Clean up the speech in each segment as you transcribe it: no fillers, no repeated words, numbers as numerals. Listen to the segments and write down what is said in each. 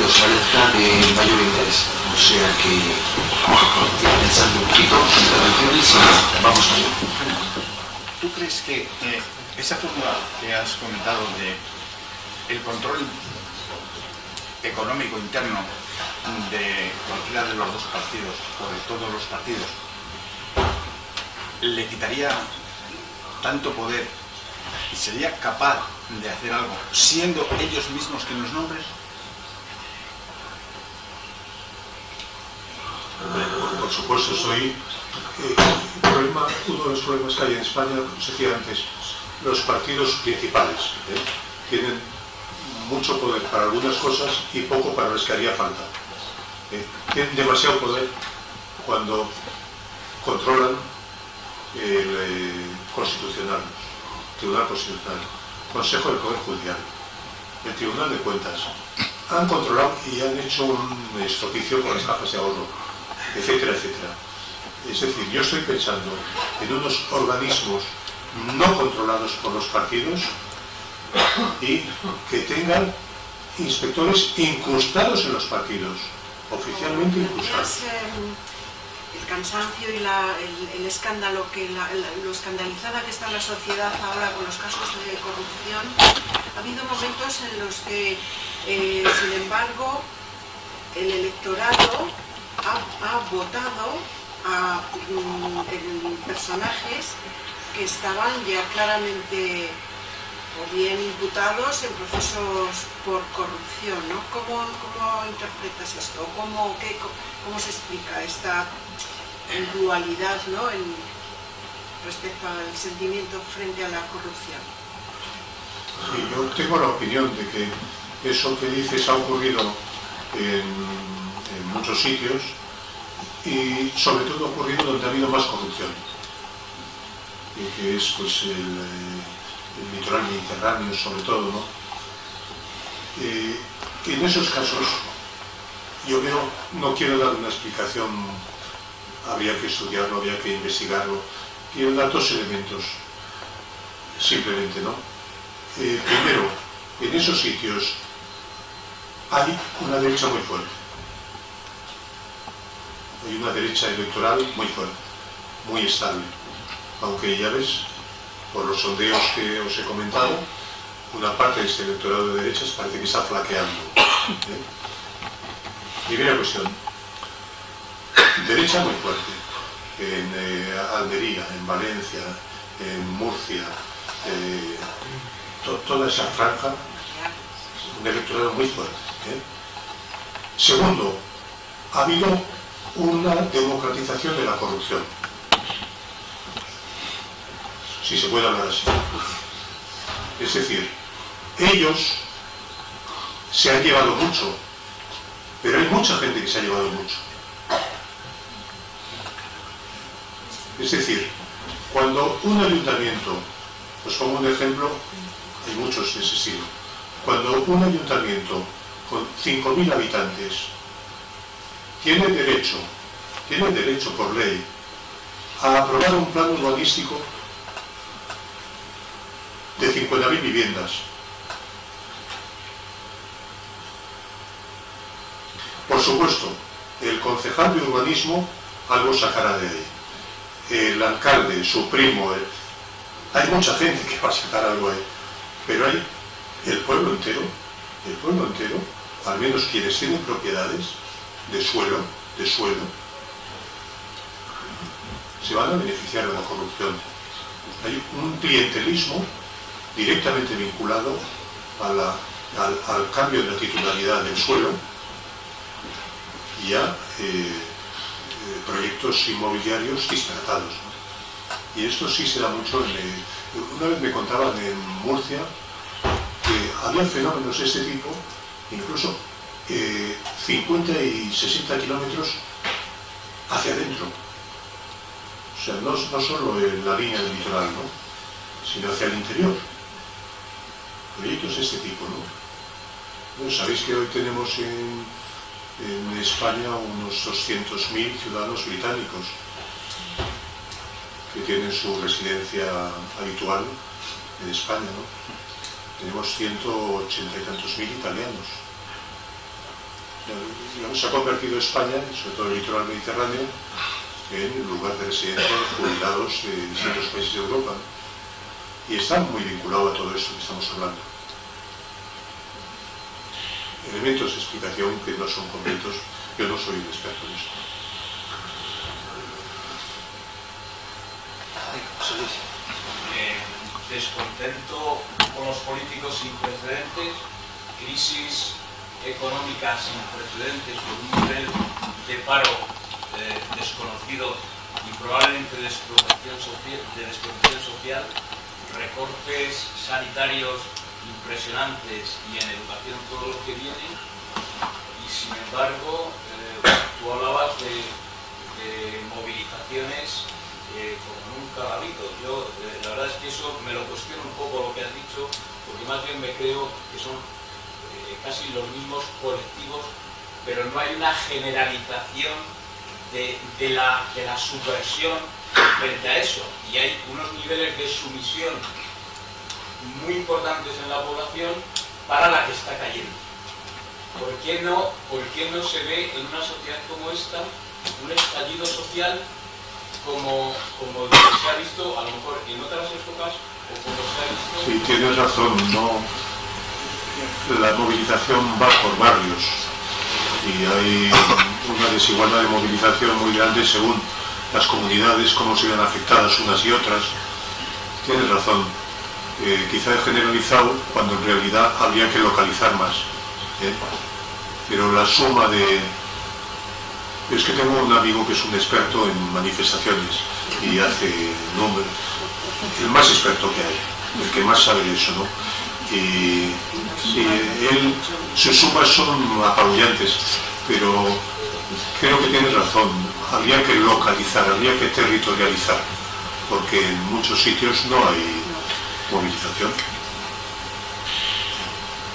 os parezca de mayor interés. O sea que, pensando un poquito en intervenciones y vamos allá. ¿Tú crees que esa fórmula que has comentado de el control económico interno de cualquiera de los dos partidos o de todos los partidos le quitaría tanto poder y sería capaz de hacer algo siendo ellos mismos quienes los nombren? Por supuesto, uno de los problemas que hay en España, como se decía antes, los partidos principales tienen mucho poder para algunas cosas y poco para las que haría falta. Tienen demasiado poder cuando controlan el Constitucional, Tribunal Constitucional, Consejo del Poder Judicial, el Tribunal de Cuentas. Han controlado y han hecho un estropicio con las cajas de ahorro, etcétera, etcétera. Es decir, yo estoy pensando en unos organismos no controlados por los partidos y que tengan inspectores incrustados en los partidos, oficialmente incrustados. El cansancio y el escándalo, lo escandalizada que está la sociedad ahora con los casos de corrupción. Ha habido momentos en los que, sin embargo, el electorado ha votado a personajes que estaban ya claramente o bien imputados en procesos por corrupción, ¿no? ¿Cómo interpretas esto? ¿Cómo se explica esta dualidad, ¿no? Respecto al sentimiento frente a la corrupción? Sí, yo tengo la opinión de que eso que dices ha ocurrido en muchos sitios y sobre todo ha ocurrido donde ha habido más corrupción, que es pues el litoral mediterráneo sobre todo, ¿no? En esos casos yo veo, no quiero dar una explicación, habría que estudiarlo, habría que investigarlo, quiero dar dos elementos simplemente, ¿no? Primero, en esos sitios hay una derecha muy fuerte, hay una derecha electoral muy fuerte, muy estable, aunque ya ves, por los sondeos que os he comentado, una parte de este electorado de derechas parece que está flaqueando. Primera cuestión, derecha muy fuerte, en Almería, en Valencia, en Murcia, toda esa franja, un electorado muy fuerte. Segundo, ha habido una democratización de la corrupción, si se puede hablar así. Es decir, ellos se han llevado mucho, pero hay mucha gente que se ha llevado mucho. Es decir, cuando un ayuntamiento, os pongo un ejemplo, hay muchos de ese estilo, cuando un ayuntamiento con 5.000 habitantes tiene derecho por ley a aprobar un plan urbanístico de 50.000 viviendas. Por supuesto, el concejal de urbanismo algo sacará de ahí. El alcalde, su primo, hay mucha gente que va a sacar algo ahí. Pero hay el pueblo entero, al menos quienes tienen propiedades de suelo, se van a beneficiar de la corrupción. Hay un clientelismo directamente vinculado al cambio de la titularidad del suelo y a proyectos inmobiliarios dispersados, ¿no? Y esto sí se da mucho. Una vez me contaban en Murcia que había fenómenos de este tipo, incluso 50 y 60 kilómetros hacia adentro. O sea, no solo en la línea del litoral, ¿no?, sino hacia el interior. Proyectos de este tipo, ¿no? Bueno, sabéis que hoy tenemos en España unos 200.000 ciudadanos británicos que tienen su residencia habitual en España, ¿no? Tenemos 180 y tantos mil italianos. Se ha convertido España, sobre todo el litoral mediterráneo, en lugar de residencia de jubilados de distintos países de Europa. Y está muy vinculado a todo esto que estamos hablando. Elementos de explicación que no son completos. Yo no soy un experto en esto. Descontento con los políticos sin precedentes, crisis económica sin precedentes, con un nivel de paro desconocido y probablemente de desprotección social, recortes sanitarios impresionantes y en educación todo lo que viene, y sin embargo tú hablabas de movilizaciones como nunca ha habido. Yo la verdad es que eso me lo cuestiono un poco lo que has dicho, porque más bien me creo que son casi los mismos colectivos, pero no hay una generalización de la subversión frente a eso, y hay unos niveles de sumisión muy importantes en la población para la que está cayendo. ¿Por qué no se ve en una sociedad como esta un estallido social como se ha visto a lo mejor en otras épocas o como se ha visto? Sí, tienes razón, no. La movilización va por barrios y hay una desigualdad de movilización muy grande según las comunidades, cómo se ven afectadas unas y otras. Tienes razón, quizá he generalizado cuando en realidad habría que localizar más, pero la suma de... Es que tengo un amigo que es un experto en manifestaciones y hace números, el más experto que hay, el que más sabe de eso, ¿no? Y sus sumas son apabullantes, pero creo que tienes razón, habría que localizar, habría que territorializar, porque en muchos sitios no hay movilización.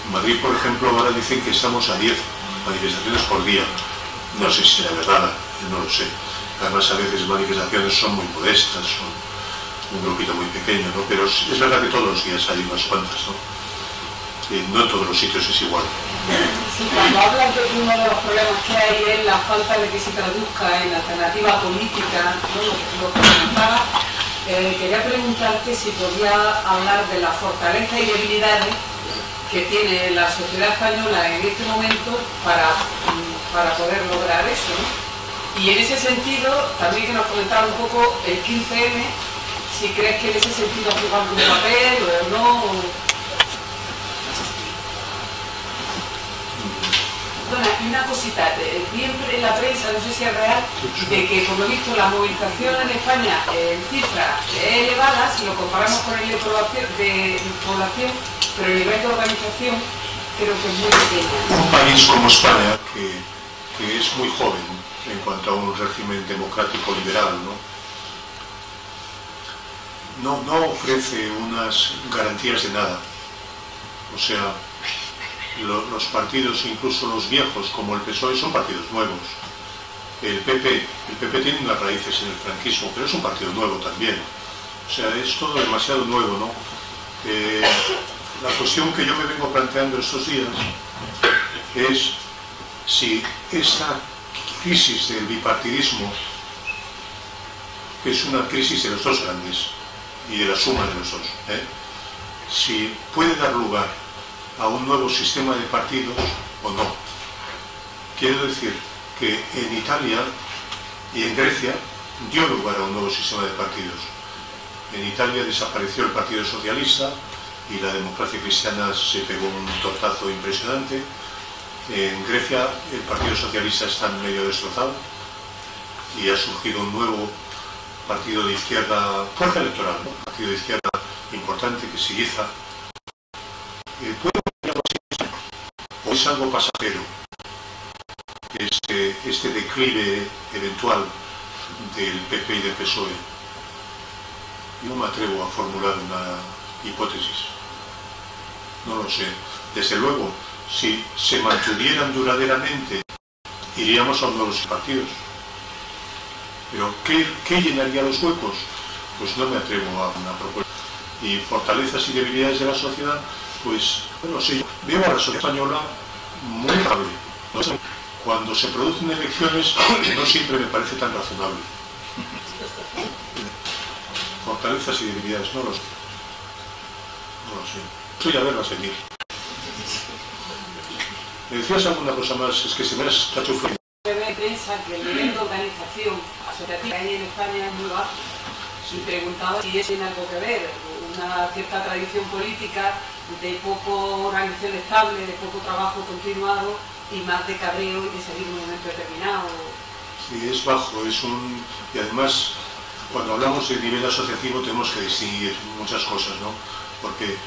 En Madrid, por ejemplo, ahora dicen que estamos a 10 manifestaciones por día. No sé si será verdad, no lo sé. Además, a veces manifestaciones son muy modestas, son un grupito muy pequeño, ¿no? Pero es verdad que todos los días hay unas cuantas, ¿no? No en todos los sitios es igual. Sí, cuando hablas de que uno de los problemas que hay es la falta de que se traduzca en la alternativa política, ¿no? Lo que comentaba, quería preguntarte si podía hablar de la fortaleza y debilidades que tiene la sociedad española en este momento para poder lograr eso, ¿no? Y en ese sentido, también que nos comentara un poco el 15M, si crees que en ese sentido ha jugado un papel o no. Bueno, y una cosita, siempre en la prensa, no sé si es real, de que como he visto la movilización en España en cifras es elevada, si lo comparamos con el de población, pero el nivel de organización creo que es muy pequeño. Un país como España, que es muy joven en cuanto a un régimen democrático liberal, no ofrece unas garantías de nada. O sea, los partidos, incluso los viejos como el PSOE, son partidos nuevos. El PP tiene unas raíces en el franquismo, pero es un partido nuevo también. O sea, es todo demasiado nuevo, ¿no? La cuestión que yo me vengo planteando estos días es si esta crisis del bipartidismo, que es una crisis de los dos grandes y de la suma de los dos, si puede dar lugar a un nuevo sistema de partidos o no. Quiero decir que en Italia y en Grecia dio lugar a un nuevo sistema de partidos. En Italia desapareció el Partido Socialista y la democracia cristiana se pegó un tortazo impresionante. En Grecia el Partido Socialista está medio destrozado y ha surgido un nuevo partido de izquierda, fuerza electoral, ¿no? Partido de izquierda importante que se Syriza. ¿O es algo pasajero este declive eventual del PP y del PSOE? No me atrevo a formular una hipótesis. No lo sé. Desde luego, si se mantuvieran duraderamente, iríamos a nuevos partidos. Pero ¿qué llenaría los huecos? Pues no me atrevo a una propuesta. Y fortalezas y debilidades de la sociedad, pues, bueno, sí, veo a la sociedad española muy estable. cuando se producen elecciones no siempre me parece tan razonable. Fortalezas y debilidades, no lo sé. No lo sé. Estoy a verlas venir. ¿Me decías alguna cosa más? Es que se me has cachuflado. Piensa que el nivel de organización asociativa que hay en España es muy bajo. Y preguntaba si eso tiene algo que ver, una cierta tradición política de poco organización estable, de poco trabajo continuado y más de cabreo y de seguir un momento determinado. Sí, es bajo, y además cuando hablamos de nivel asociativo tenemos que distinguir muchas cosas, ¿no? Porque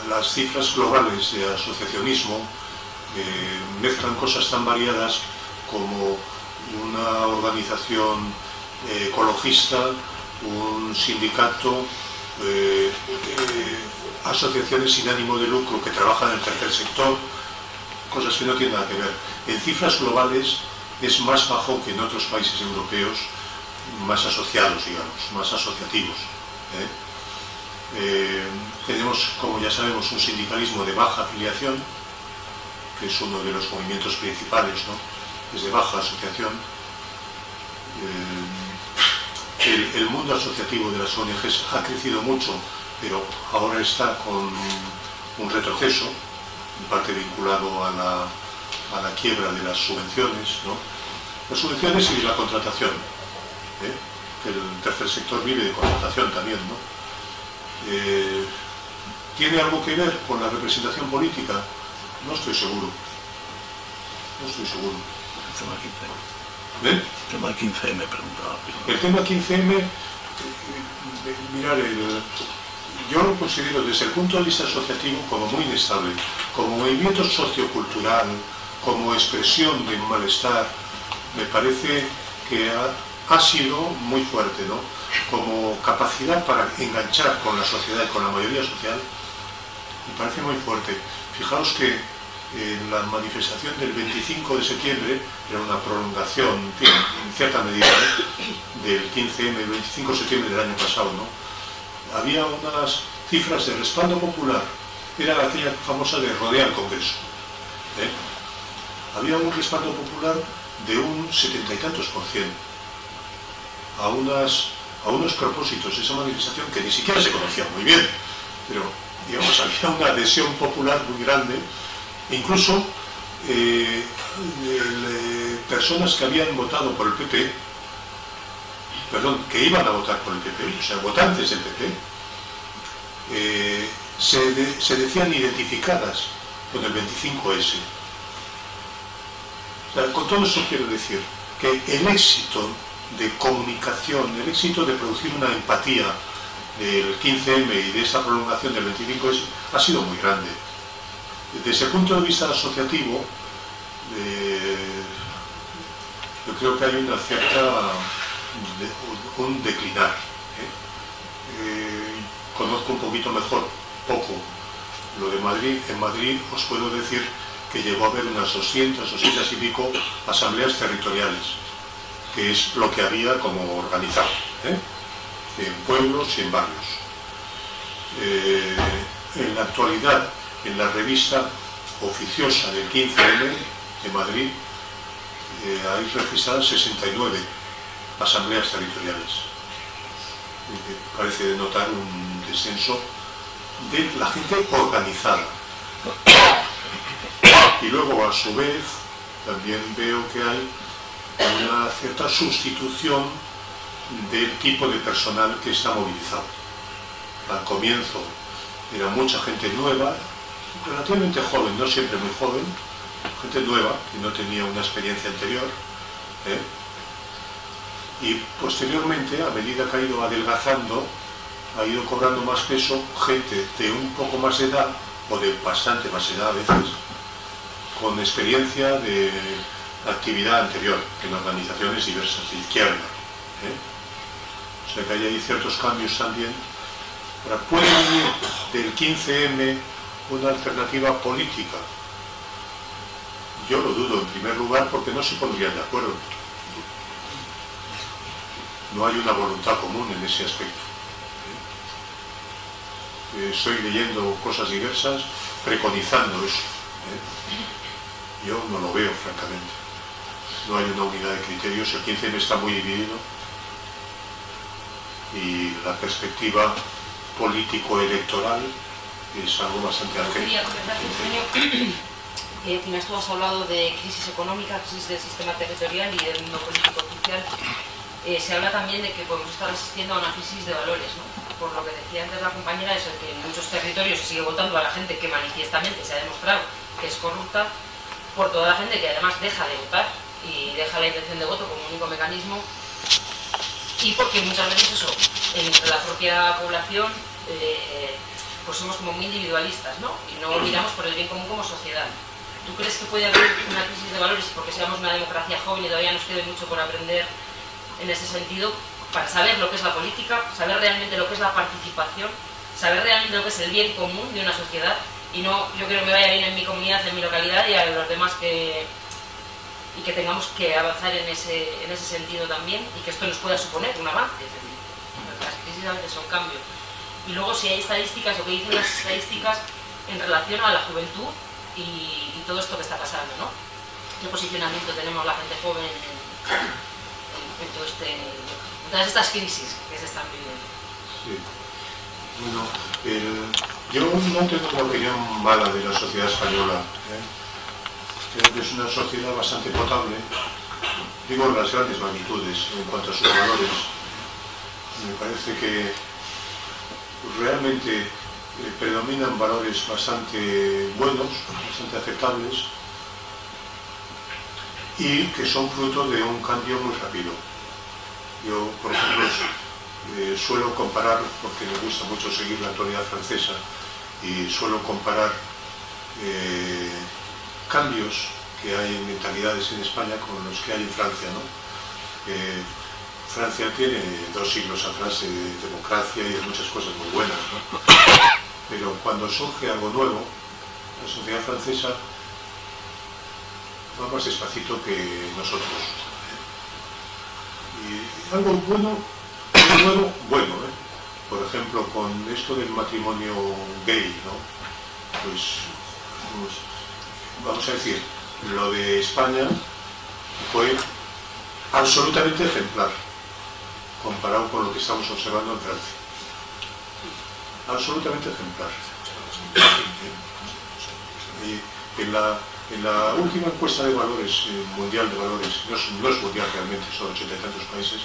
las cifras globales de asociacionismo mezclan cosas tan variadas como una organización ecologista, un sindicato, asociaciones sin ánimo de lucro que trabajan en el tercer sector, cosas que no tienen nada que ver. En cifras globales es más bajo que en otros países europeos más asociados, digamos, más asociativos. Tenemos, como ya sabemos, un sindicalismo de baja afiliación, que es uno de los movimientos principales, ¿no? Es de baja asociación. El mundo asociativo de las ONGs ha crecido mucho, pero ahora está con un retroceso, en parte vinculado a la quiebra de las subvenciones, ¿no? Las subvenciones y la contratación, que el tercer sector vive de contratación también, ¿no? ¿Tiene algo que ver con la representación política? No estoy seguro. No estoy seguro. El tema 15M me preguntaba. El tema 15M, mirar, yo lo considero desde el punto de vista asociativo como muy inestable, como movimiento sociocultural, como expresión de un malestar. Me parece que ha sido muy fuerte, ¿no? Como capacidad para enganchar con la sociedad y con la mayoría social, me parece muy fuerte. Fijaos que en la manifestación del 25 de septiembre era una prolongación, en cierta medida, del 15M, el 25 de septiembre del año pasado, ¿no? Había unas cifras de respaldo popular, era aquella famosa de rodear el Congreso. Había un respaldo popular de un 70 y tantos %, a unos propósitos de esa manifestación que ni siquiera se conocían muy bien, pero digamos, había una adhesión popular muy grande. Incluso personas que habían votado por el PP, que iban a votar por el PP, o sea, votantes del PP, se decían identificadas con el 25S. O sea, con todo eso quiero decir que el éxito de comunicación, el éxito de producir una empatía del 15M y de esa prolongación del 25S ha sido muy grande. Desde el punto de vista asociativo, yo creo que hay una cierta un declinar. Conozco un poquito mejor, poco, lo de Madrid. En Madrid os puedo decir que llegó a haber unas 200 y pico asambleas territoriales, que es lo que había como organizado, en pueblos y en barrios. En la actualidad, en la revista oficiosa del 15M de Madrid, hay registradas 69 asambleas territoriales. Parece denotar un descenso de la gente organizada. Y luego, a su vez, también veo que hay una cierta sustitución del tipo de personal que está movilizado. Al comienzo era mucha gente nueva, relativamente joven, no siempre muy joven, gente nueva que no tenía una experiencia anterior, y posteriormente, a medida que ha ido adelgazando, ha ido cobrando más peso gente de un poco más de edad, o de bastante más edad a veces, con experiencia de actividad anterior en organizaciones diversas de izquierda. O sea que hay ciertos cambios también. Ahora, ¿puede venir del 15M una alternativa política? Yo lo dudo, en primer lugar, porque no se pondrían de acuerdo. No hay una voluntad común en ese aspecto. Estoy leyendo cosas diversas, preconizando eso. Yo no lo veo, francamente. No hay una unidad de criterios, el 15M está muy dividido y la perspectiva político-electoral es algo bastante arcaico. Quería comentarte, Eugenio, que tú has hablado de crisis económica, crisis del sistema territorial y del mundo político oficial. Se habla también de que podemos estar asistiendo a una crisis de valores, ¿no? Por lo que decía antes la compañera, es que en muchos territorios se sigue votando a la gente que manifiestamente se ha demostrado que es corrupta, por toda la gente que además deja de votar y deja la intención de voto como único mecanismo, y porque muchas veces eso, entre la propia población, pues somos como muy individualistas, ¿no? Y no miramos por el bien común como sociedad. ¿Tú crees que puede haber una crisis de valores porque seamos una democracia joven y todavía nos quede mucho por aprender en ese sentido, para saber lo que es la política, saber realmente lo que es la participación, saber realmente lo que es el bien común de una sociedad, y no yo quiero que me vaya bien en mi comunidad, en mi localidad, y a los demás que tengamos que avanzar en ese sentido también, y que esto nos pueda suponer un avance? Las crisis a veces son cambios. Y luego si hay estadísticas, o que dicen las estadísticas en relación a la juventud y todo esto que está pasando, ¿no? ¿Qué posicionamiento tenemos la gente joven en todas estas crisis que se están viviendo? Sí. Bueno, yo no tengo una opinión mala de la sociedad española. Creo que es una sociedad bastante potable, digo en las grandes magnitudes en cuanto a sus valores. Me parece que realmente predominan valores bastante buenos, bastante aceptables, y que son fruto de un cambio muy rápido. Yo, por ejemplo, suelo comparar, porque me gusta mucho seguir la actualidad francesa, y suelo comparar cambios que hay en mentalidades en España con los que hay en Francia, ¿no? Francia tiene 2 siglos atrás de democracia y de muchas cosas muy buenas, ¿no? Pero cuando surge algo nuevo, la sociedad francesa va más despacito que nosotros. Y algo bueno, nuevo, bueno, por ejemplo, con esto del matrimonio gay, ¿no? Pues vamos a decir, lo de España fue absolutamente ejemplar comparado con lo que estamos observando en Francia. Absolutamente ejemplar. Y en la última encuesta de valores, mundial de valores, no es mundial realmente, son 80 y tantos países,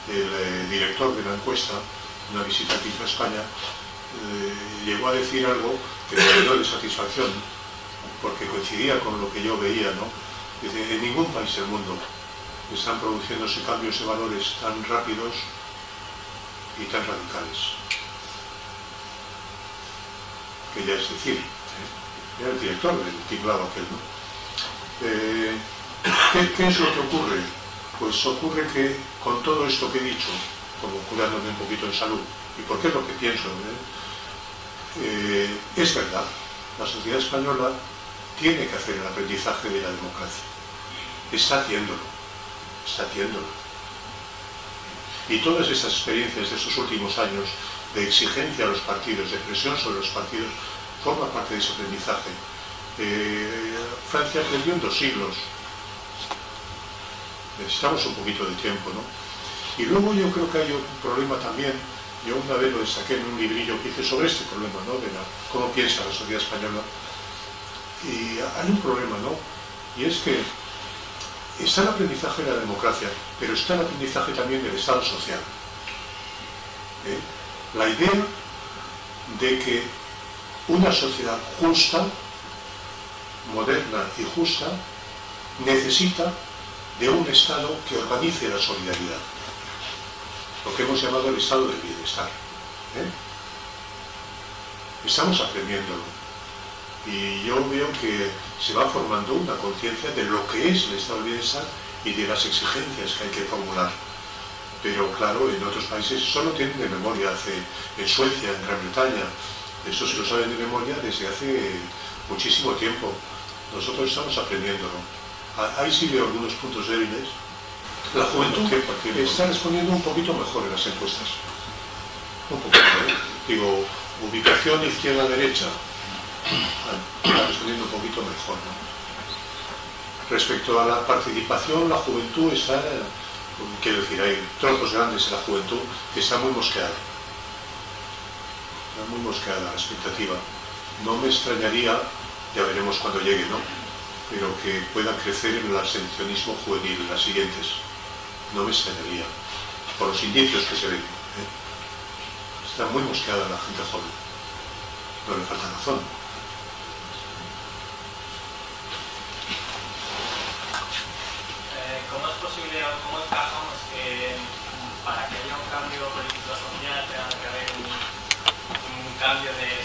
el director de la encuesta, una visita aquí a España, llegó a decir algo que me dio de satisfacción, porque coincidía con lo que yo veía, ¿no? Dice, en ningún país del mundo están produciéndose cambios de valores tan rápidos y tan radicales. Que ya es decir, era el director del tinglado aquel, ¿no? ¿Qué es lo que ocurre? Pues ocurre que con todo esto que he dicho, como curándome un poquito en salud, y porque es lo que pienso, es verdad, la sociedad española tiene que hacer el aprendizaje de la democracia. Está haciéndolo. Y todas esas experiencias de estos últimos años de exigencia a los partidos, de presión sobre los partidos, forma parte de ese aprendizaje. Francia aprendió en 2 siglos. Necesitamos un poquito de tiempo, ¿no? Y luego yo creo que hay un problema también. Yo una vez lo destaqué en un librillo que hice sobre este problema, ¿no? De cómo piensa la sociedad española. Y hay un problema, ¿no? Y es que está el aprendizaje de la democracia, pero está el aprendizaje también del Estado social. La idea de que una sociedad justa, moderna y justa, necesita de un Estado que organice la solidaridad. Lo que hemos llamado el Estado del bienestar. Estamos aprendiéndolo. Y yo veo que se va formando una conciencia de lo que es el Estado del bienestar y de las exigencias que hay que formular. Pero claro, en otros países solo tienen de memoria, en Suecia, en Gran Bretaña, eso se lo saben de memoria desde hace muchísimo tiempo. Nosotros estamos aprendiéndolo. Ahí sí veo algunos puntos débiles. La juventud está respondiendo un poquito mejor en las encuestas. Un poquito, Digo, ubicación izquierda-derecha. Está respondiendo un poquito mejor, ¿no? Respecto a la participación, la juventud está, quiero decir, hay trozos grandes en la juventud que está muy mosqueada. Está muy mosqueada la expectativa. No me extrañaría, ya veremos cuando llegue, ¿no?, pero que pueda crecer el abstencionismo juvenil en las siguientes. No me extrañaría, por los indicios que se ven. Está muy mosqueada la gente joven. No le falta razón. ¿Cómo es posible o cómo encajamos que para que haya un cambio político-social tenga que haber un cambio de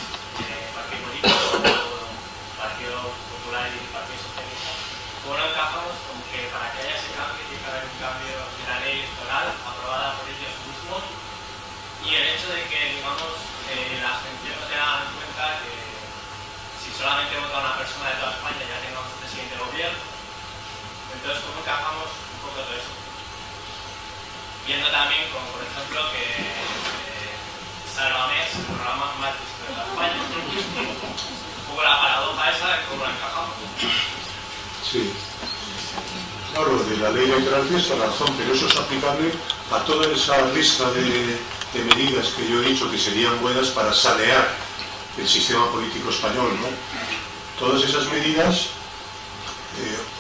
partido político, Partido Popular y Partido Socialista? ¿Cómo lo encajamos con que para que haya ese cambio tiene que haber un cambio de la ley electoral aprobada por ellos mismos? Y el hecho de que, digamos, la abstención no tenga en cuenta que si solamente vota una persona de toda España ya tengamos presidente del gobierno. Entonces, ¿cómo encajamos un poco todo eso? Viendo también, como por ejemplo, que Sálvame es el programa más visto de toda España. Un poco la paradoja esa de cómo la encajamos. Sí. No, lo de la ley electoral tiene esta razón, pero eso es aplicable a toda esa lista de medidas que yo he dicho que serían buenas para sanear el sistema político español, ¿no? Todas esas medidas,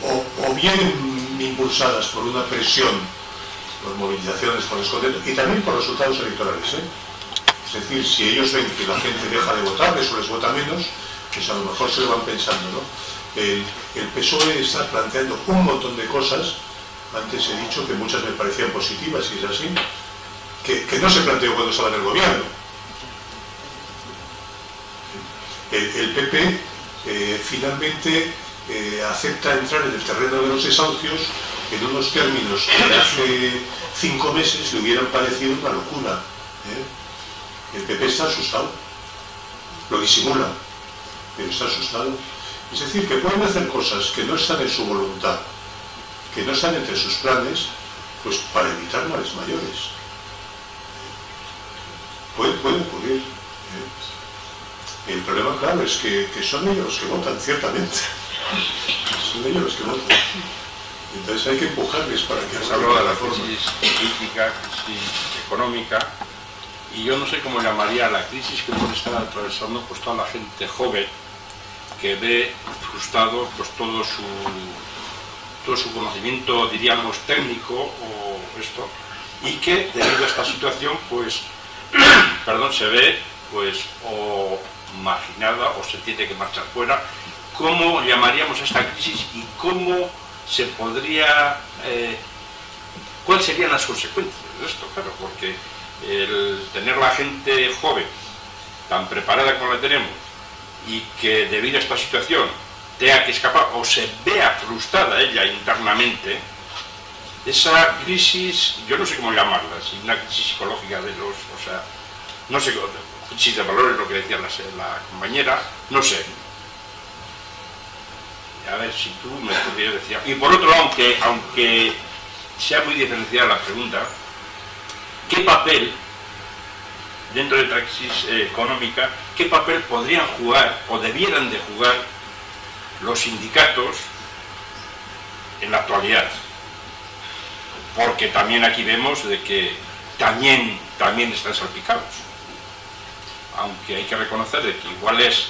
o bien impulsadas por una presión, por movilizaciones, por descontento, y también por resultados electorales, ¿eh? Es decir, si ellos ven que la gente deja de votarles o les vota menos, pues a lo mejor se lo van pensando, ¿no? El PSOE está planteando un montón de cosas, antes he dicho que muchas me parecían positivas y es así, que no se planteó cuando estaba en el gobierno. El PP finalmente acepta entrar en el terreno de los desahucios en unos términos que hace 5 meses le hubieran parecido una locura. El PP está asustado, lo disimula, pero está asustado. Es decir, que pueden hacer cosas que no están en su voluntad, que no están entre sus planes, pues para evitar males mayores. Puede ocurrir. El problema, claro, es que son ellos los que votan, ciertamente. Son ellos los que votan. Entonces hay que empujarles para que se habla de la crisis política, crisis económica, y yo no sé cómo llamaría la crisis que puede estar atravesando pues toda la gente joven que ve frustrado pues todo su conocimiento, diríamos, técnico o esto, y que debido a esta situación pues perdón, se ve pues o marginada o se tiene que marchar fuera. ¿Cómo llamaríamos a esta crisis y cómo se podría, cuáles serían las consecuencias de esto? Claro, porque el tener la gente joven tan preparada como la tenemos y que debido a esta situación tenga que escapar o se vea frustrada ella internamente, esa crisis, yo no sé cómo llamarla, si una crisis psicológica de los, o sea, no sé, crisis de valores, lo que decía la compañera, no sé. A ver si tú me podrías decir. Y por otro lado, aunque sea muy diferenciada la pregunta, ¿qué papel, dentro de la crisis económica, qué papel podrían jugar o debieran de jugar los sindicatos en la actualidad? Porque también aquí vemos de que también están salpicados. Aunque hay que reconocer de que igual es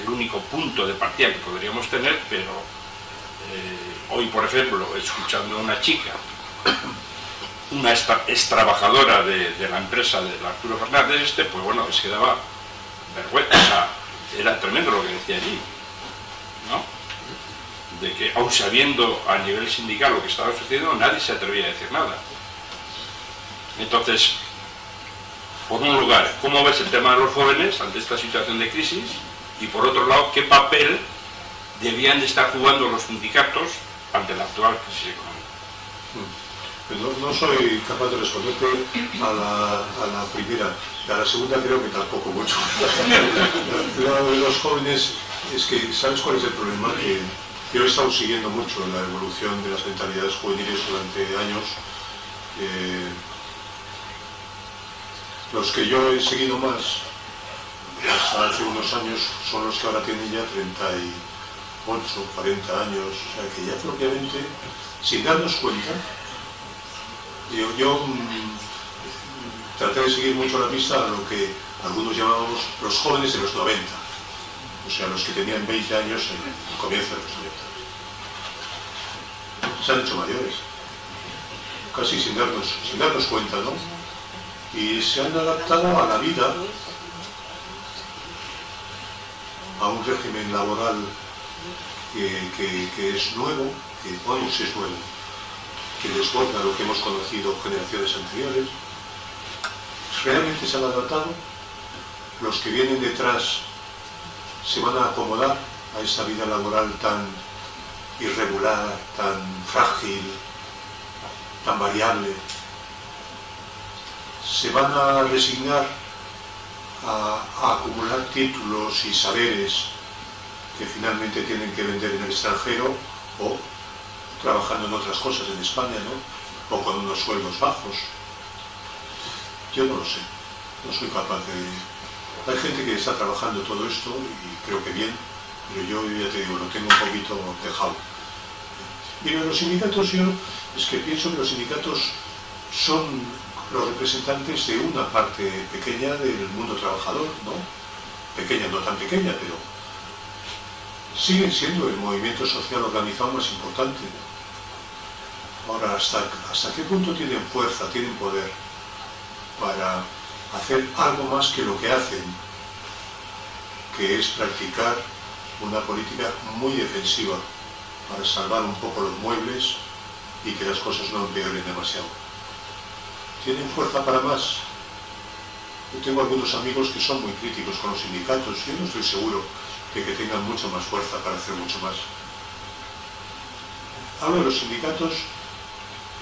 el único punto de partida que podríamos tener, pero hoy, por ejemplo, escuchando a una chica, una ex trabajadora de la empresa de Arturo Fernández, pues bueno, es que daba vergüenza, o sea, era tremendo lo que decía allí, ¿no? De que, aun sabiendo a nivel sindical lo que estaba sucediendo, nadie se atrevía a decir nada. Entonces, por un lugar, ¿cómo ves el tema de los jóvenes ante esta situación de crisis? Y por otro lado, ¿qué papel debían de estar jugando los sindicatos ante la actual crisis económica? No soy capaz de responderte a la primera. A la segunda creo que tampoco mucho. Lo de los jóvenes es que, ¿sabes cuál es el problema? Que yo he estado siguiendo mucho la evolución de las mentalidades juveniles durante años. Los que yo he seguido más hasta hace unos años son los que ahora tienen ya 8, 40 años, o sea que ya propiamente, sin darnos cuenta, yo traté de seguir mucho la pista a lo que algunos llamábamos los jóvenes de los 90, o sea, los que tenían 20 años en el comienzo de los 90. Se han hecho mayores, casi sin darnos cuenta, ¿no? Y se han adaptado a la vida, a un régimen laboral que es nuevo, que hoy sí es nuevo, que desborda lo que hemos conocido generaciones anteriores. Realmente se han adaptado. Los que vienen detrás se van a acomodar a esta vida laboral tan irregular, tan frágil, tan variable. Se van a resignar a acumular títulos y saberes que finalmente tienen que vender en el extranjero o trabajando en otras cosas en España, ¿no? O con unos sueldos bajos. Yo no lo sé, no soy capaz de... Hay gente que está trabajando todo esto y creo que bien, pero yo ya te digo, lo tengo un poquito dejado. Y los sindicatos, yo es que pienso que los sindicatos son los representantes de una parte pequeña del mundo trabajador, ¿no? Pequeña, no tan pequeña, pero siguen siendo el movimiento social organizado más importante. Ahora, ¿hasta qué punto tienen fuerza, tienen poder para hacer algo más que lo que hacen, que es practicar una política muy defensiva para salvar un poco los muebles y que las cosas no empeoren demasiado? ¿Tienen fuerza para más? Yo tengo algunos amigos que son muy críticos con los sindicatos. Yo no estoy seguro de que tengan mucho más fuerza para hacer mucho más. Hablo de los sindicatos,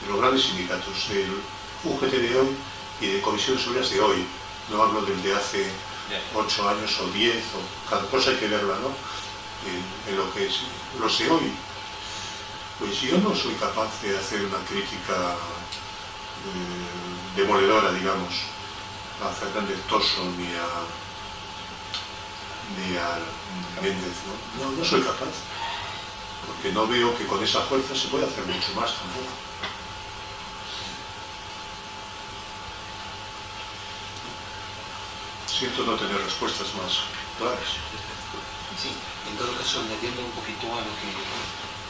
de los grandes sindicatos, del UGT de hoy y de comisiones obreras de hoy. No hablo del de hace 8 años o 10, o cada cosa hay que verla, ¿no? En lo que es los de hoy. Pues yo no soy capaz de hacer una crítica demoledora, digamos, a Fernández Toso ni a Méndez, ¿no? No soy capaz, porque no veo que con esa fuerza se pueda hacer mucho más tampoco. Siento no tener respuestas más claras. Sí, en todo caso, añadiendo un poquito a lo que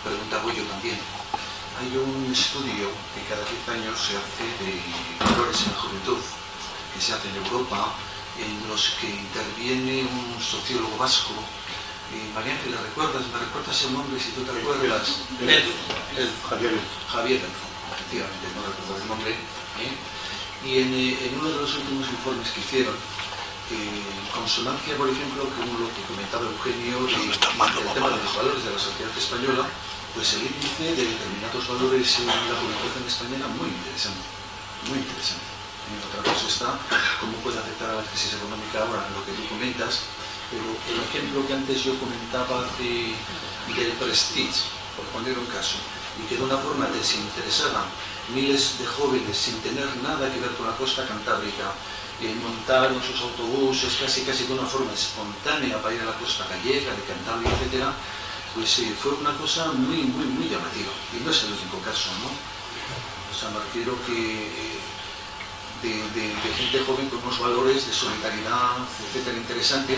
preguntaba yo también. Hay un estudio que cada 10 años se hace de valores en la juventud, que se hace en Europa, en los que interviene un sociólogo vasco. María Ángel, ¿me recuerdas el nombre si tú te recuerdas? Javier, efectivamente, no recuerdo el nombre. Y en uno de los últimos informes que hicieron, en consonancia, por ejemplo, con lo que comentaba Eugenio del tema de los valores de la sociedad española, pues el índice de determinados valores en la juventud en España era muy interesante, muy interesante. Otra cosa está cómo puede afectar a la crisis económica ahora, lo que tú comentas, pero el ejemplo que antes yo comentaba del Prestige, por poner un caso, y que de una forma desinteresada miles de jóvenes sin tener nada que ver con la costa cantábrica montaron sus autobuses casi de una forma espontánea para ir a la costa gallega, de Cantabria, etcétera, pues fue una cosa muy llamativa. Y no es el único caso, ¿no? O sea, me refiero que de gente joven con unos valores de solidaridad, etcétera, interesante.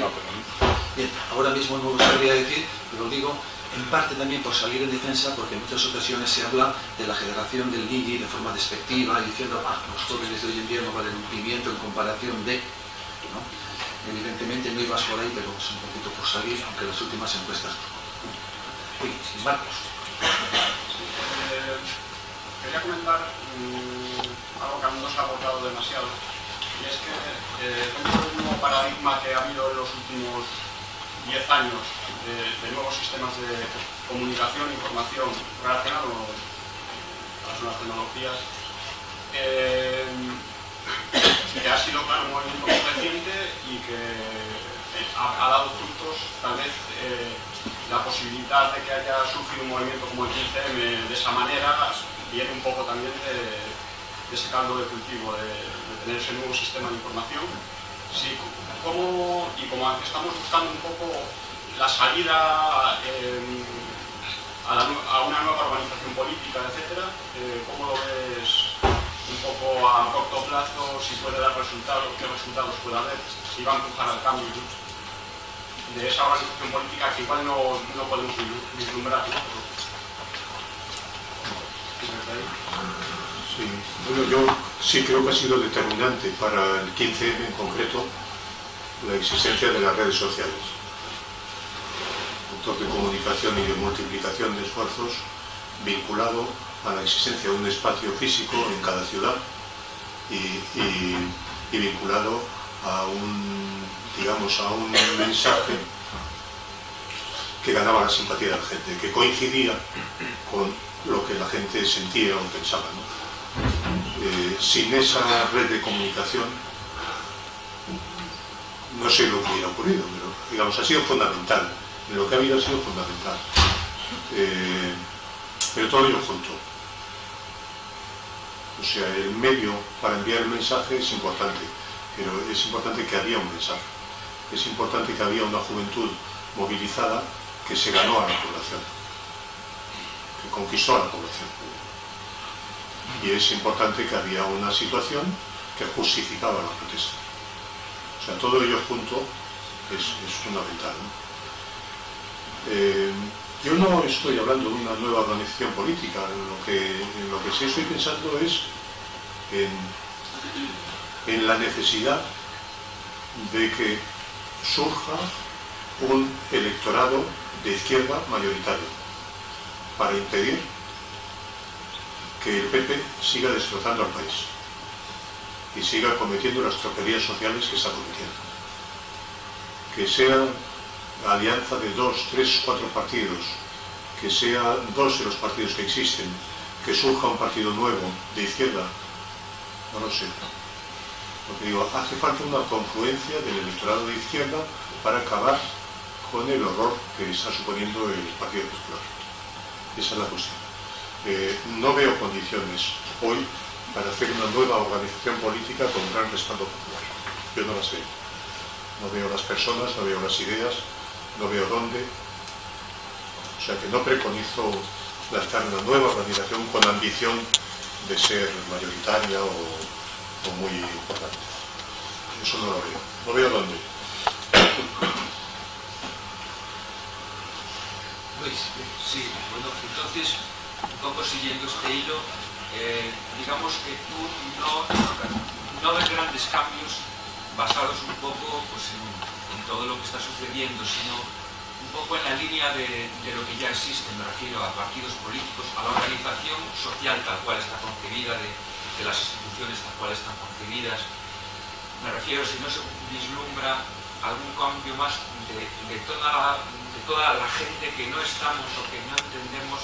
Bien, ahora mismo no me gustaría decir, pero digo, en parte también por salir en defensa, porque en muchas ocasiones se habla de la generación del Nini de forma despectiva, y diciendo, los jóvenes de hoy en día no valen un pimiento en comparación de, ¿no? Evidentemente no ibas por ahí, pero es un poquito por salir, aunque las últimas encuestas. Uy, Marcos. Quería comentar algo que aún no se ha abordado demasiado, y es que dentro del nuevo paradigma que ha habido en los últimos 10 años de nuevos sistemas de comunicación e información relacionados a las nuevas tecnologías, que ha sido, claro, un movimiento muy reciente y que ha dado frutos, tal vez la posibilidad de que haya surgido un movimiento como el 15M de esa manera viene un poco también de ese caldo de cultivo, de tener ese nuevo sistema de información. Sí, como estamos buscando un poco la salida a una nueva organización política, etcétera, ¿cómo lo ves un poco a corto plazo? Si puede dar resultados, qué resultados puede haber, si va a empujar al cambio de esa organización política que igual no podemos vislumbrar, ¿no? Sí, bueno, yo sí creo que ha sido determinante para el 15M en concreto la existencia de las redes sociales. Un de comunicación y de multiplicación de esfuerzos vinculado a la existencia de un espacio físico en cada ciudad y vinculado a un, digamos, a un mensaje que ganaba la simpatía de la gente, que coincidía con lo que la gente sentía o pensaba, ¿no? Sin esa red de comunicación no sé lo que hubiera ocurrido, pero digamos ha sido fundamental, lo que ha habido ha sido fundamental, pero todo ello junto. O sea, el medio para enviar el mensaje es importante, pero es importante que había un mensaje, es importante que había una juventud movilizada que se ganó a la población, que conquistó a la población. Y es importante que había una situación que justificaba la protesta. O sea, todo ello junto es fundamental, ¿no? Yo no estoy hablando de una nueva organización política, en lo que sí estoy pensando es en la necesidad de que surja un electorado de izquierda mayoritario para impedir que el PP siga destrozando al país y siga cometiendo las tropelías sociales que está cometiendo. Que sea la alianza de 2, 3, 4 partidos, que sea 2 de los partidos que existen, que surja un partido nuevo de izquierda, no lo sé. Lo que digo, hace falta una confluencia del electorado de izquierda para acabar con el horror que está suponiendo el Partido Popular. Esa es la cuestión. No veo condiciones hoy para hacer una nueva organización política con gran respaldo popular. Yo no las veo. No veo las personas, no veo las ideas, no veo dónde. O sea que no preconizo lanzar una nueva organización con ambición de ser mayoritaria o muy importante. Eso no lo veo. No veo dónde. Luis, sí, bueno, entonces, un poco siguiendo este hilo, digamos que tú no ves grandes cambios basados un poco pues, en todo lo que está sucediendo, sino un poco en la línea de lo que ya existe. Me refiero a partidos políticos, a la organización social tal cual está concebida, de las instituciones tal cual están concebidas. Me refiero, si no se vislumbra algún cambio más de toda la gente que no estamos o que no entendemos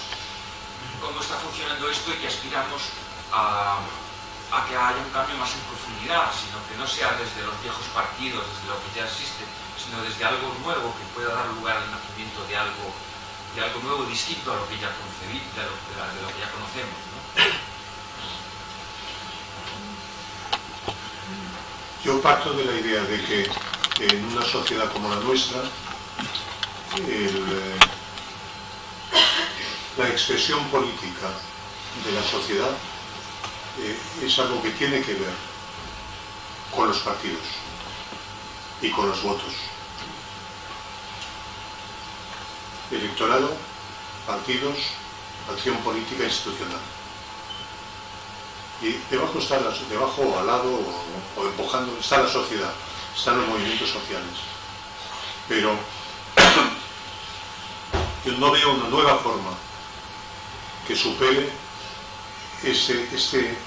cómo está funcionando esto y que aspiramos a que haya un cambio más en profundidad, sino que no sea desde los viejos partidos, desde lo que ya existe, sino desde algo nuevo que pueda dar lugar al nacimiento de algo nuevo, distinto a lo que ya concebimos, de lo que ya conocemos, ¿no? Yo parto de la idea de que en una sociedad como la nuestra, la expresión política de la sociedad es algo que tiene que ver con los partidos y con los votos. Electorado, partidos, acción política institucional. Y debajo está debajo o al lado o empujando está la sociedad, están los movimientos sociales. Pero yo no veo una nueva forma que supere este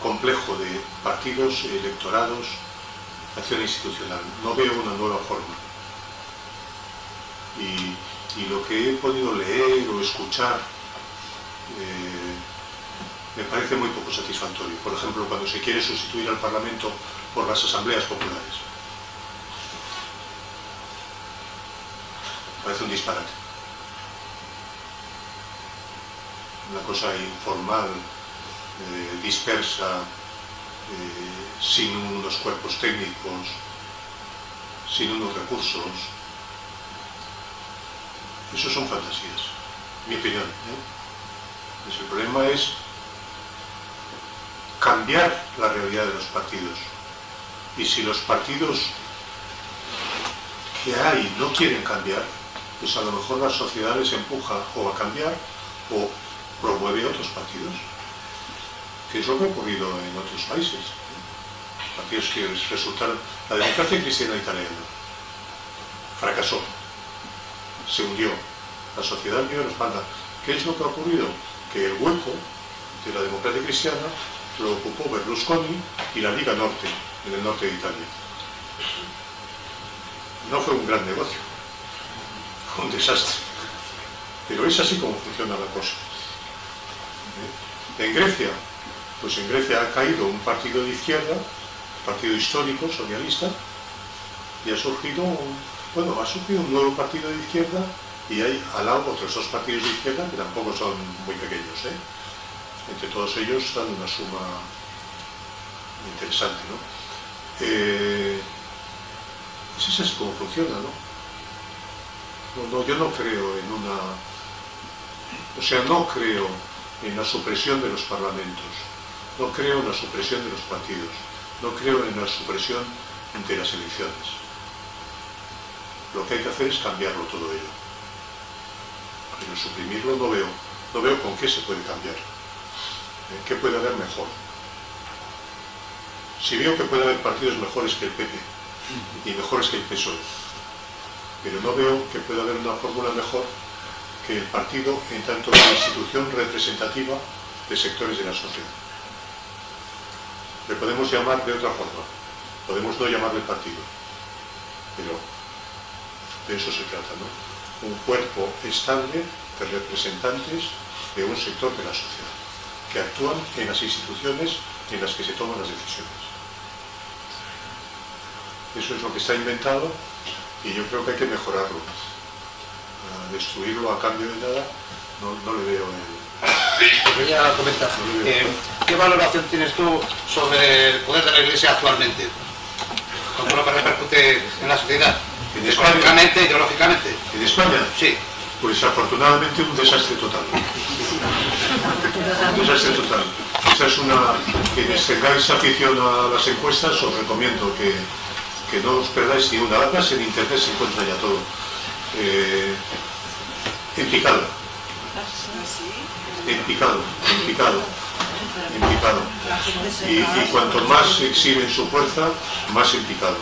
complejo de partidos, electorados, acción institucional. No veo una nueva forma. Y lo que he podido leer o escuchar me parece muy poco satisfactorio. Por ejemplo, cuando se quiere sustituir al Parlamento por las asambleas populares. Parece un disparate. Una cosa informal, dispersa, sin unos cuerpos técnicos, sin unos recursos. Eso son fantasías, mi opinión. Pues el problema es cambiar la realidad de los partidos. Y si los partidos que hay no quieren cambiar, pues a lo mejor la sociedad les empuja o a cambiar o promueve otros partidos, que es lo que ha ocurrido en otros países. Partidos que resultaron... La democracia cristiana italiana fracasó, se hundió, la sociedad dio la espalda. ¿Qué es lo que ha ocurrido? Que el hueco de la democracia cristiana lo ocupó Berlusconi y la Liga Norte, en el norte de Italia. No fue un gran negocio, fue un desastre, pero es así como funciona la cosa. En Grecia, pues en Grecia ha caído un partido de izquierda, partido histórico, socialista, y ha surgido un nuevo partido de izquierda, y hay al lado otros dos partidos de izquierda que tampoco son muy pequeños, Entre todos ellos dan una suma interesante, ¿no? Es así como funciona, ¿no? Yo no creo en no creo en la supresión de los parlamentos, no creo en la supresión de los partidos, no creo en la supresión de las elecciones. Lo que hay que hacer es cambiarlo todo ello. Pero suprimirlo no veo con qué se puede cambiar. ¿Qué puede haber mejor? Si veo que puede haber partidos mejores que el PP y mejores que el PSOE, pero no veo que pueda haber una fórmula mejor que el partido en tanto que institución representativa de sectores de la sociedad. Le podemos llamar de otra forma, podemos no llamarle partido, pero de eso se trata, ¿no? Un cuerpo estable de representantes de un sector de la sociedad, que actúan en las instituciones en las que se toman las decisiones. Eso es lo que está inventado y yo creo que hay que mejorarlo. A destruirlo a cambio de nada, no le veo el... Quería comentar, ¿qué valoración tienes tú sobre el poder de la Iglesia actualmente? ¿Cómo lo que repercute en la sociedad? Económicamente, ideológicamente. ¿En España? Sí. Pues afortunadamente un desastre total. Un desastre total. Esta es quienes tengáis afición a las encuestas, os recomiendo que no os perdáis ni una. Además en internet se encuentra ya todo. En picado. Y cuanto más exhiben su fuerza, más en picado.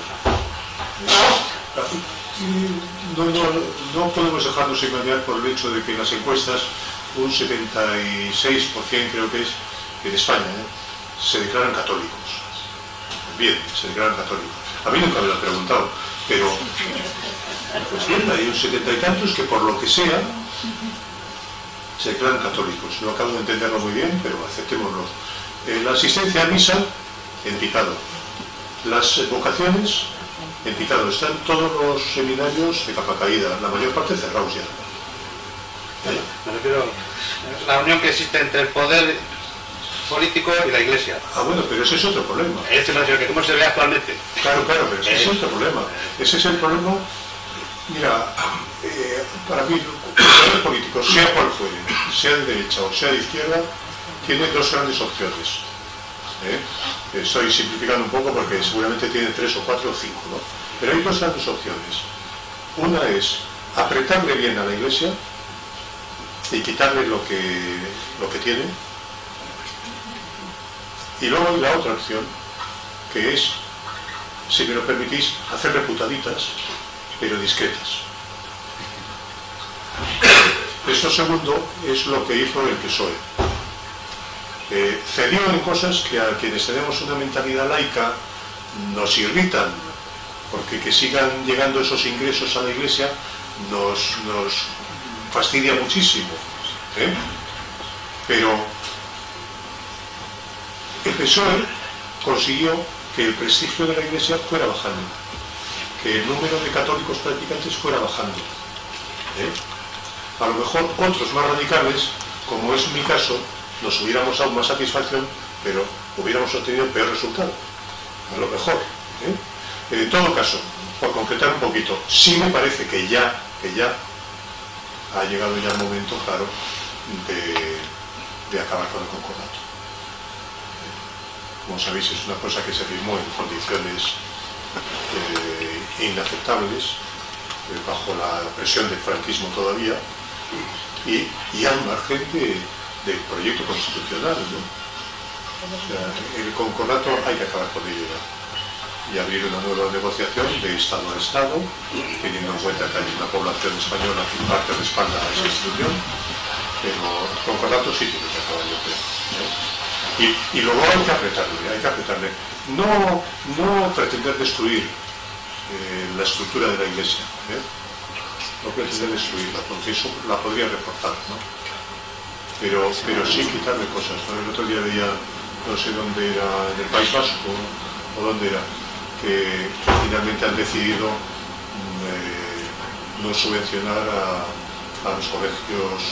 No podemos dejarnos engañar por el hecho de que en las encuestas un 76% creo que es en España se declaran católicos. Bien, se declaran católicos. A mí nunca me lo han preguntado, pero pues bien, hay un 70 y tantos que por lo que sea se declaran católicos. No acabo de entenderlo muy bien, pero aceptémoslo. La asistencia a misa, en picado. Las vocaciones, en picado. Están todos los seminarios de capa caída, la mayor parte cerrados ya. Me refiero a la unión que existe entre el poder político y la Iglesia. Ah, bueno, pero ese es otro problema. Este me refiero que cómo se ve actualmente. Claro, pero ese es otro problema. Ese es el problema. Mira, para mí, el poder político, sea cual fuere, sea de derecha o sea de izquierda, tiene dos grandes opciones. Estoy simplificando un poco porque seguramente tiene 3 o 4 o 5, ¿no? Pero hay dos grandes opciones. Una es apretarle bien a la Iglesia y quitarle lo que tiene. Y luego hay la otra opción, que es, si me lo permitís, hacer reputaditas, pero discretas. Esto segundo es lo que hizo el PSOE. Cedió en cosas que a quienes tenemos una mentalidad laica nos irritan, porque que sigan llegando esos ingresos a la Iglesia nos fastidia muchísimo. Pero el PSOE consiguió que el prestigio de la Iglesia fuera bajando, que el número de católicos practicantes fuera bajando. A lo mejor otros más radicales, como es mi caso, nos hubiéramos dado más satisfacción, pero hubiéramos obtenido peor resultado. A lo mejor. En todo caso, por concretar un poquito, sí me parece que ya ha llegado ya el momento, claro, de acabar con el concordato. Como sabéis, es una cosa que se firmó en condiciones inaceptables, bajo la presión del franquismo todavía, y al margen del proyecto constitucional, ¿no? O sea, el concordato hay que acabar con ello ya, y abrir una nueva negociación de Estado a Estado, teniendo en cuenta que hay una población española que en parte respalda a esa institución, pero el concordato sí tiene que acabar, yo creo, ¿no? Y luego hay que apretarle. No pretender destruir la estructura de la Iglesia, no pretender destruirla, porque eso la podría reforzar, ¿no? Pero sí quitarle cosas, ¿no? El otro día veía, no sé dónde era, en el País Vasco, o dónde era, que finalmente han decidido no subvencionar a los colegios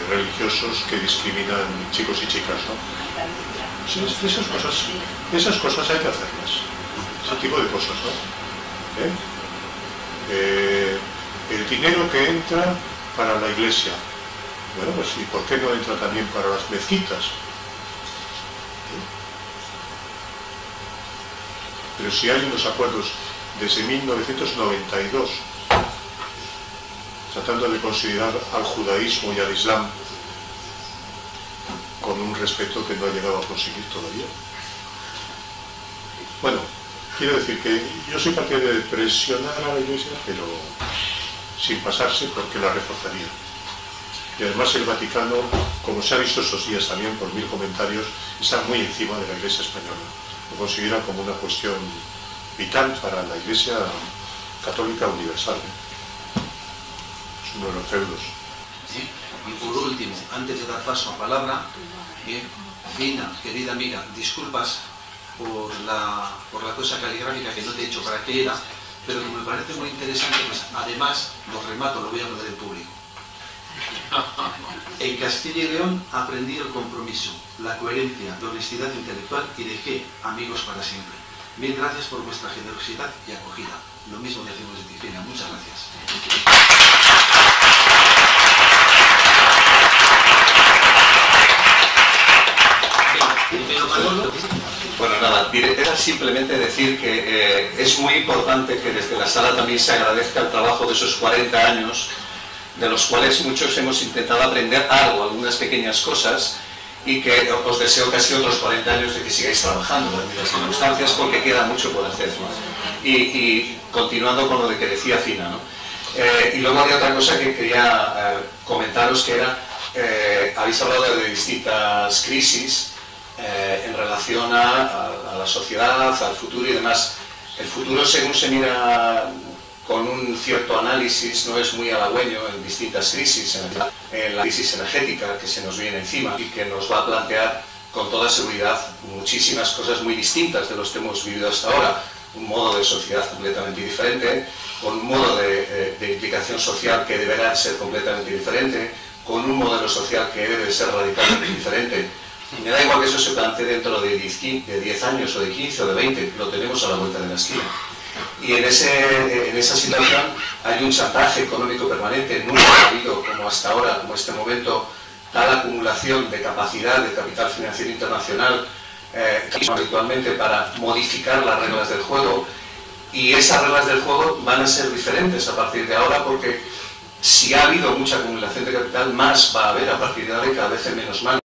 religiosos que discriminan chicos y chicas, ¿no? Sí, esas cosas hay que hacerlas, ese tipo de cosas, ¿no? El dinero que entra para la Iglesia, bueno, pues ¿y por qué no entra también para las mezquitas? Pero si hay unos acuerdos desde 1992 tratando de considerar al judaísmo y al islam con un respeto que no ha llegado a conseguir todavía. Bueno, quiero decir que yo soy partidario de presionar a la Iglesia, pero sin pasarse, porque la reforzaría. Y además el Vaticano, como se ha visto estos días también por 1000 comentarios, está muy encima de la Iglesia española. Lo considera como una cuestión vital para la Iglesia católica universal. Es uno de los feudos. Y por último, antes de dar paso a palabra, Fina, querida amiga, disculpas por la cosa caligráfica que no te he hecho para qué era, pero que me parece muy interesante, pues además, lo remato, lo voy a poner en público. En Castilla y León aprendí el compromiso, la coherencia, la honestidad intelectual y dejé amigos para siempre. Mil gracias por vuestra generosidad y acogida. Lo mismo decimos de ti, Fina. Muchas gracias. Bueno, nada, era simplemente decir que es muy importante que desde la sala también se agradezca el trabajo de esos 40 años, de los cuales muchos hemos intentado aprender algo, algunas pequeñas cosas, y que os deseo casi otros 40 años de que sigáis trabajando en las circunstancias, porque queda mucho por hacer, ¿no? Y continuando con lo de que decía Fina, ¿no? Y luego había otra cosa que quería comentaros, que era, habéis hablado de distintas crisis en relación a la sociedad, al futuro y demás. El futuro, según se mira con un cierto análisis, no es muy halagüeño en distintas crisis, en la crisis energética que se nos viene encima y que nos va a plantear con toda seguridad muchísimas cosas muy distintas de los que hemos vivido hasta ahora. Un modo de sociedad completamente diferente, con un modo de implicación social que deberá ser completamente diferente, con un modelo social que debe ser radicalmente diferente. Me da igual que eso se plantee dentro de 10 años o de 15 o de 20, lo tenemos a la vuelta de la esquina. Y en esa situación hay un chantaje económico permanente. Nunca ha habido, como hasta ahora, como este momento, tal acumulación de capacidad de capital financiero internacional habitualmente para modificar las reglas del juego. Y esas reglas del juego van a ser diferentes a partir de ahora, porque si ha habido mucha acumulación de capital, más va a haber a partir de ahora y cada vez en menos manos.